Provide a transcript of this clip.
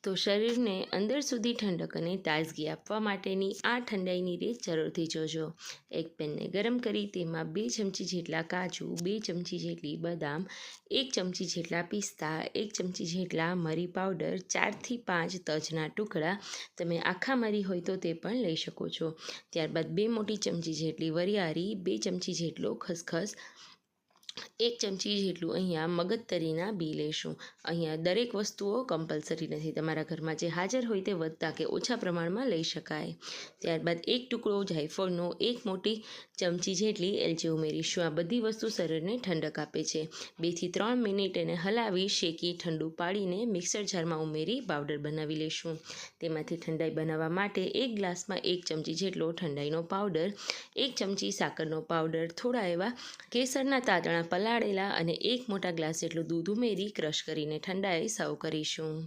તો શરીરને અંદર સુધી ઠંડક અને તાજગી આપવા માટેની આ ઠંડાઈની રીત જરૂરથી જોજો। એક પેનને ગરમ કરી તેમાં 2 ચમચી જેટલા કાજુ, 2 ચમચી જેટલી બદામ, 1 ચમચી જેટલા પિસ્તા, 1 ચમચી જેટલા મરી પાવડર, 4થી 5 તજના ટુકડા, તમે આખા મરી હોય તો તે પણ લઈ શકો છો। ત્યારબાદ 2 મોટી ચમચી જેટલી વરિયાળી, 2 ચમચી જેટલો ખસખસ, 1 ચમચી જેટલું અહીંયા મગજતરીના બી લેશું। અહીંયા દરેક વસ્તુઓ કમ્પલસરી નથી, તમારા ઘરમાં જે હાજર હોય તે વધતા કે ઓછા પ્રમાણમાં લઈ શકાય। ત્યારબાદ 1 ટુકડો જાયફળનો, 1 મોટી ચમચી જેટલી એલચી ઉમેરીશું। આ બધી વસ્તુ શરીરને ઠંડક આપે છે। 2 થી 3 મિનિટ એને હલાવી શેકી ઠંડુ પાડીને મિક્સર જારમાં ઉમેરી પાવડર બનાવી લેશું। તેમાંથી ઠંડાઈ બનાવવા માટે 1 ગ્લાસમાં 1 ચમચી જેટલો ઠંડાઈનો પાવડર, 1 ચમચી સાકરનો પાવડર, થોડા એવા કેસરના તાતણા પલાળેલા અને 1 મોટા ગ્લાસ જેટલું દૂધ ઉમેરી ક્રશ કરીને ઠંડાઈ સર્વ કરીશું।